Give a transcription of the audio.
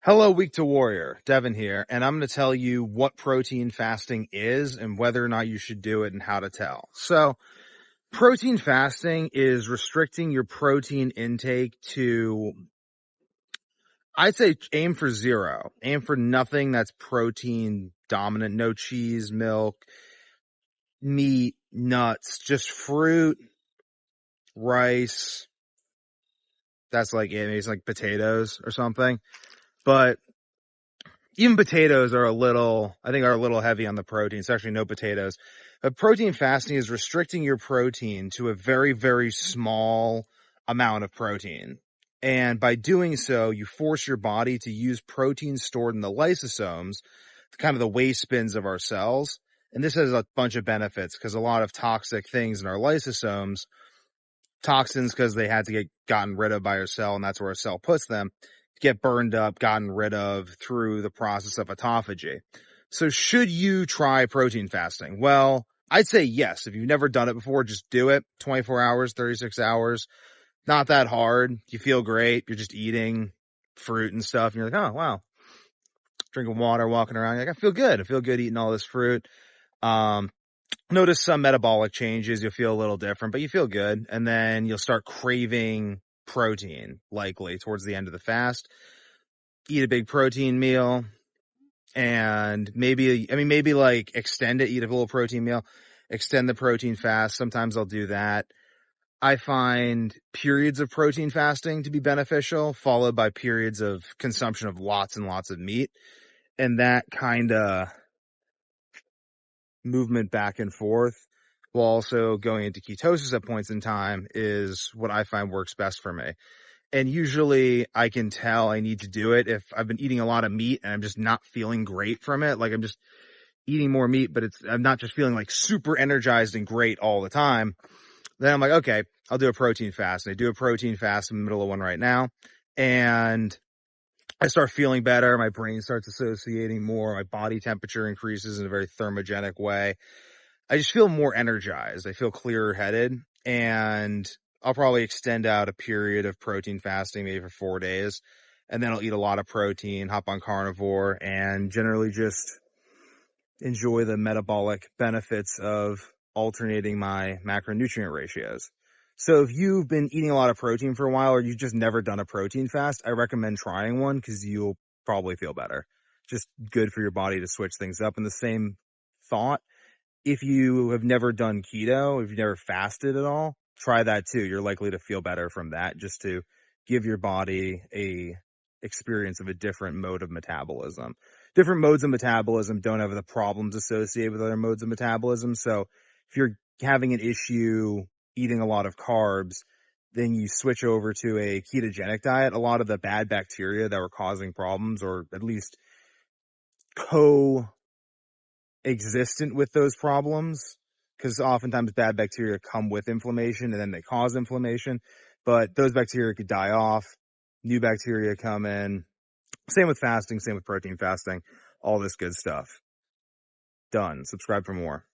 Hello, Week to Warrior. Devin here, and I'm going to tell you what protein fasting is and whether or not you should do it and how to tell. So, protein fasting is restricting your protein intake to, I'd say, aim for zero. Aim for nothing that's protein dominant. No cheese, milk, meat, nuts, just fruit, rice. That's like it. Maybe it's like potatoes or something. But even potatoes are a little heavy on the protein. It's actually no potatoes. But protein fasting is restricting your protein to a very, very small amount of protein. And by doing so, you force your body to use protein stored in the lysosomes, kind of the waste bins of our cells. And this has a bunch of benefits because a lot of toxic things in our lysosomes, toxins because they had to get gotten rid of by our cell, and that's where our cell puts them, get burned up, gotten rid of through the process of autophagy. So should you try protein fasting? Well, I'd say yes. If you've never done it before, just do it. 24 hours, 36 hours. Not that hard. You feel great. You're just eating fruit and stuff. And you're like, oh, wow. Drinking water, walking around. You're like, I feel good. I feel good eating all this fruit. Notice some metabolic changes. You'll feel a little different, but you feel good. And then you'll start craving protein likely towards the end of the fast. Eat a big protein meal and maybe like extend it, eat a little protein meal, extend the protein fast. Sometimes I'll do that. I find periods of protein fasting to be beneficial, followed by periods of consumption of lots and lots of meat. And that kind of movement back and forth while also going into ketosis at points in time is what I find works best for me. And usually I can tell I need to do it if I've been eating a lot of meat and I'm just not feeling great from it. Like I'm just eating more meat, but I'm not just feeling like super energized and great all the time. Then I'm like, okay, I'll do a protein fast. And I do a protein fast in the middle of one right now. And I start feeling better. My brain starts associating more. My body temperature increases in a very thermogenic way. I just feel more energized. I feel clearer headed, and I'll probably extend out a period of protein fasting maybe for 4 days, and then I'll eat a lot of protein, hop on carnivore, and generally just enjoy the metabolic benefits of alternating my macronutrient ratios. So if you've been eating a lot of protein for a while or you've just never done a protein fast, I recommend trying one because you'll probably feel better. Just good for your body to switch things up. And the same thought, if you have never done keto, if you've never fasted at all, try that too. You're likely to feel better from that, just to give your body a experience of a different mode of metabolism. Different modes of metabolism don't have the problems associated with other modes of metabolism. So if you're having an issue eating a lot of carbs, then you switch over to a ketogenic diet. A lot of the bad bacteria that were causing problems, or at least co-existent with those problems, because oftentimes bad bacteria come with inflammation and then they cause inflammation, but those bacteria could die off, new bacteria come in. Same with fasting, same with protein fasting, all this good stuff. Done. Subscribe for more.